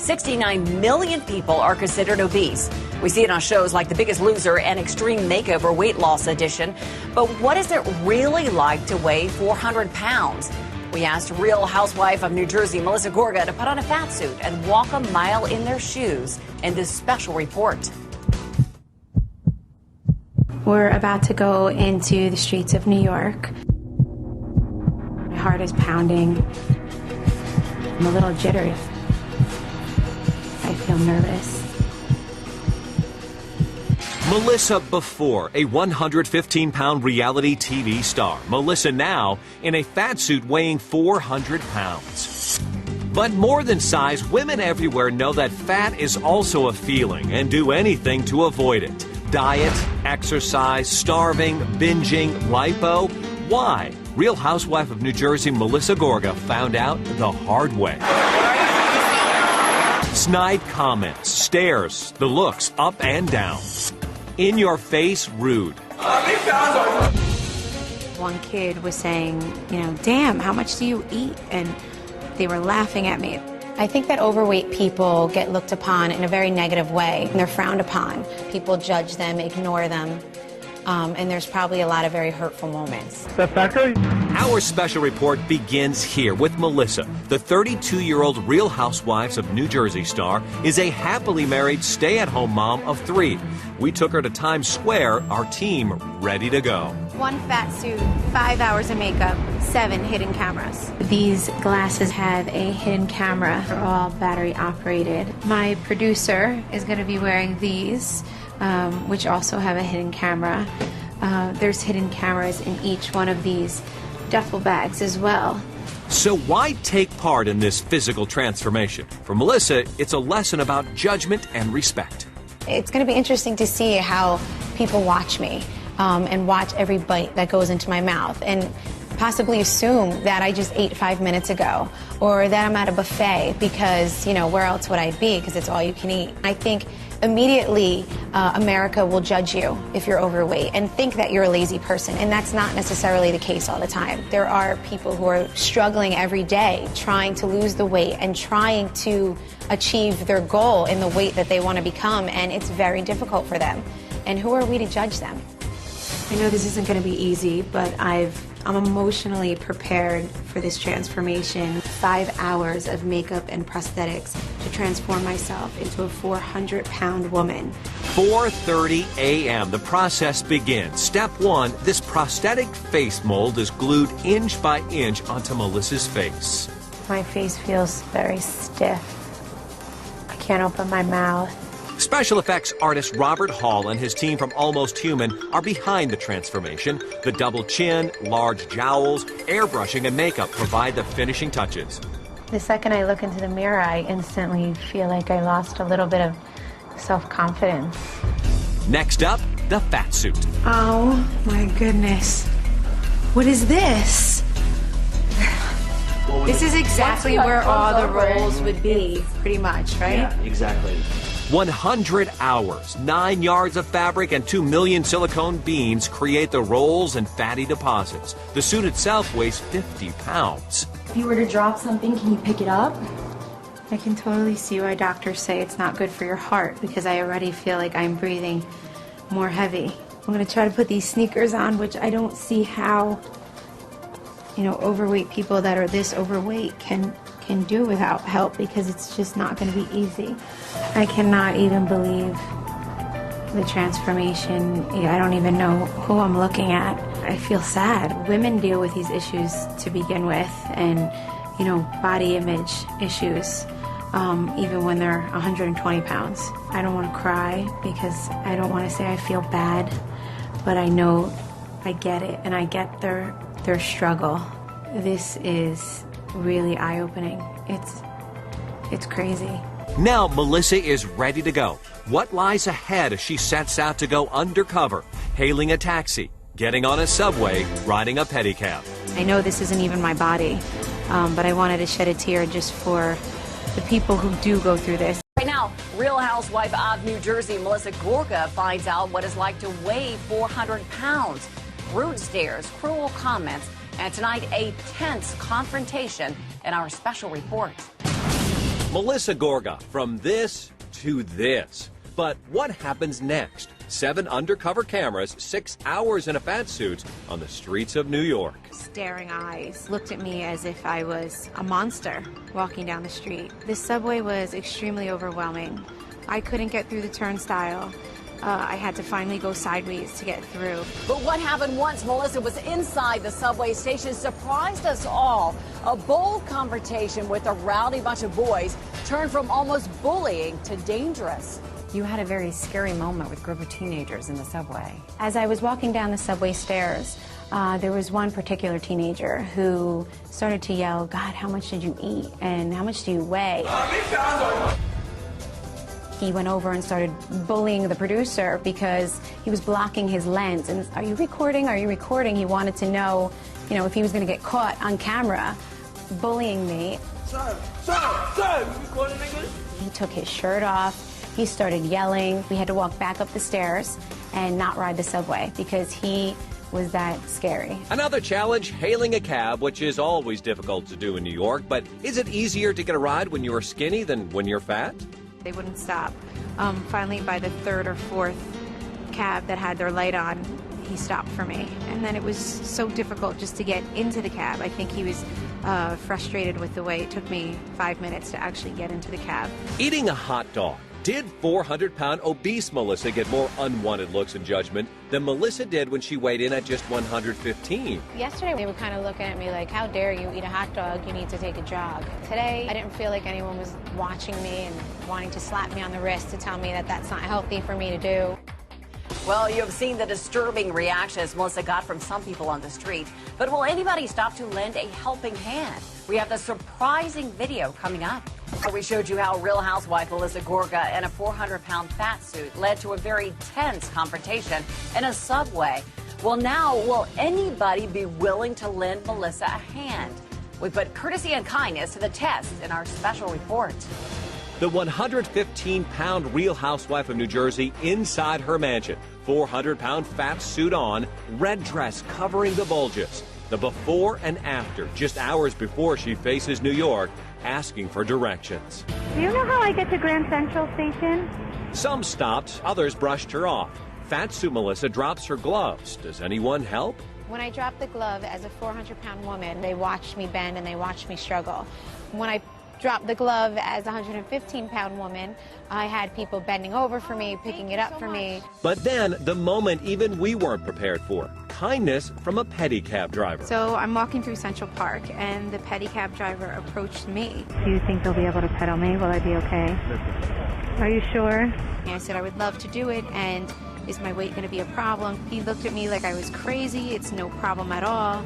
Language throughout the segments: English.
69 million people are considered obese. We see it on shows like The Biggest Loser and Extreme Makeover Weight Loss Edition. But what is it really like to weigh 400 pounds? We asked Real Housewife of New Jersey, Melissa Gorga, to put on a fat suit and walk a mile in their shoes in this special report. We're about to go into the streets of New York. My heart is pounding. I'm a little jittery. I feel nervous. Melissa before, a 115-pound reality TV star. Melissa now in a fat suit weighing 400 pounds. But more than size, women everywhere know that fat is also a feeling and do anything to avoid it. Diet, exercise, starving, binging, lipo. Why? Real Housewife of New Jersey, Melissa Gorga, found out the hard way. Snide comments, stares, the looks up and down. In your face, rude. One kid was saying, damn, how much do you eat? And they were laughing at me. I think that overweight people get looked upon in a very negative way, and they're frowned upon. People judge them, ignore them, and there's probably a lot of very hurtful moments. Our special report begins here with Melissa. The 32-year-old Real Housewives of New Jersey star is a happily married stay-at-home mom of 3. We took her to Times Square, our team ready to go. 1 fat suit, 5 hours of makeup, 7 hidden cameras. These glasses have a hidden camera. They're all battery operated. My producer is going to be wearing these, which also have a hidden camera. There's hidden cameras in each one of these duffel bags as well. So why take part in this physical transformation? For Melissa, it's a lesson about judgment and respect. It's going to be interesting to see how people watch me and watch every bite that goes into my mouth and possibly assume that I just ate 5 minutes ago or that I'm at a buffet because, where else would I be? Because it's all you can eat. I think immediately America will judge you if you're overweight and think that you're a lazy person, and that's not necessarily the case all the time. There are people who are struggling every day trying to lose the weight and trying to achieve their goal in the weight that they want to become, and it's very difficult for them. And who are we to judge them? I know this isn't going to be easy, but I'm emotionally prepared for this transformation. 5 hours of makeup and prosthetics to transform myself into a 400-pound woman. 4:30 a.m. The process begins. Step 1, this prosthetic face mold is glued inch by inch onto Melissa's face. My face feels very stiff. I can't open my mouth. Special effects artist Robert Hall and his team from Almost Human are behind the transformation. The double chin, large jowls, airbrushing, and makeup provide the finishing touches. The second I look into the mirror, I instantly feel like I lost a little bit of self-confidence. Next up, the fat suit. Oh my goodness. What is this? This is exactly where all the roles would be, pretty much, right? Yeah, exactly. 100 hours, 9 yards of fabric, and 2 million silicone beans create the rolls and fatty deposits. The suit itself weighs 50 pounds. If you were to drop something, can you pick it up? I can totally see why doctors say it's not good for your heart, because I already feel like I'm breathing more heavy. I'm going to try to put these sneakers on, which I don't see how, overweight people that are this overweight can do without help, because it's just not going to be easy. I cannot even believe the transformation. I don't even know who I'm looking at. I feel sad. Women deal with these issues to begin with, and body image issues, even when they're 120 pounds. I don't want to cry because I don't want to say I feel bad, but I know I get it, and I get their struggle. This is really eye-opening. It's crazy. Now Melissa is ready to go. What lies ahead as she sets out to go undercover, hailing a taxi, getting on a subway, riding a pedicab? I know this isn't even my body, but I wanted to shed a tear just for the people who do go through this. Right now, Real Housewife of New Jersey, Melissa Gorga, finds out what it's like to weigh 400 pounds. Rude stares, cruel comments, and tonight a tense confrontation in our special report. Melissa Gorga, from this to this. But what happens next? 7 undercover cameras, 6 hours in a fat suit on the streets of New York. Staring eyes looked at me as if I was a monster walking down the street. This subway was extremely overwhelming. I couldn't get through the turnstile. I had to finally go sideways to get through. But what happened once Melissa was inside the subway station surprised us all. A bold confrontation with a rowdy bunch of boys turned from almost bullying to dangerous. You had a very scary moment with a group of teenagers in the subway. As I was walking down the subway stairs, there was one particular teenager who started to yell, "God, how much did you eat? And how much do you weigh?" He went over and started bullying the producer because he was blocking his lens. And, "Are you recording? Are you recording?" He wanted to know, if he was going to get caught on camera bullying me. Sir, you recording, nigga? He took his shirt off. He started yelling. We had to walk back up the stairs and not ride the subway because he was that scary. Another challenge, hailing a cab, which is always difficult to do in New York. But is it easier to get a ride when you're skinny than when you're fat? They wouldn't stop. Finally, by the 3rd or 4th cab that had their light on, he stopped for me. And then it was so difficult just to get into the cab. I think he was frustrated with the way it took me 5 minutes to actually get into the cab. Eating a hot dog. Did 400-pound obese Melissa get more unwanted looks and judgment than Melissa did when she weighed in at just 115? Yesterday, they were kind of looking at me like, "How dare you eat a hot dog? You need to take a jog." Today, I didn't feel like anyone was watching me and wanting to slap me on the wrist to tell me that that's not healthy for me to do. Well, you have seen the disturbing reactions Melissa got from some people on the street. But will anybody stop to lend a helping hand? We have the surprising video coming up. We showed you how Real Housewife Melissa Gorga in a 400-pound fat suit led to a very tense confrontation in a subway. Well, now, will anybody be willing to lend Melissa a hand? We put courtesy and kindness to the test in our special report. The 115-pound Real Housewife of New Jersey inside her mansion. 400-pound fat suit on, red dress covering the bulges. The before and after, just hours before she faces New York, asking for directions. Do you know how I get to Grand Central Station? Some stopped, others brushed her off. Fat suit Melissa drops her gloves. Does anyone help? When I dropped the glove as a 400-pound woman, they watched me bend and they watched me struggle. When I dropped the glove as a 115-pound woman, I had people bending over for me, picking it up for me. But then, the moment even we weren't prepared for. Kindness from a pedicab driver. So I'm walking through Central Park, and the pedicab driver approached me. Do you think they'll be able to pedal me? Will I be okay? Are you sure? And I said I would love to do it, and is my weight going to be a problem? He looked at me like I was crazy. It's no problem at all.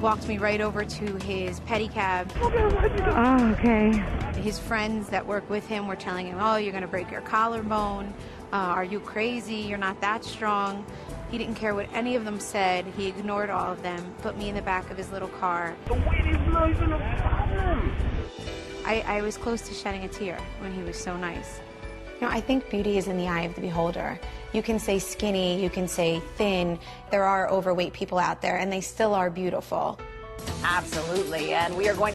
Walked me right over to his pedicab. Oh, okay. His friends that work with him were telling him, "Oh, you're going to break your collarbone. Are you crazy? You're not that strong." He didn't care what any of them said. He ignored all of them, put me in the back of his little car. The weight is not even a problem. I was close to shedding a tear when he was so nice. I think beauty is in the eye of the beholder. You can say skinny, you can say thin. There are overweight people out there, and they still are beautiful. Absolutely. And we are going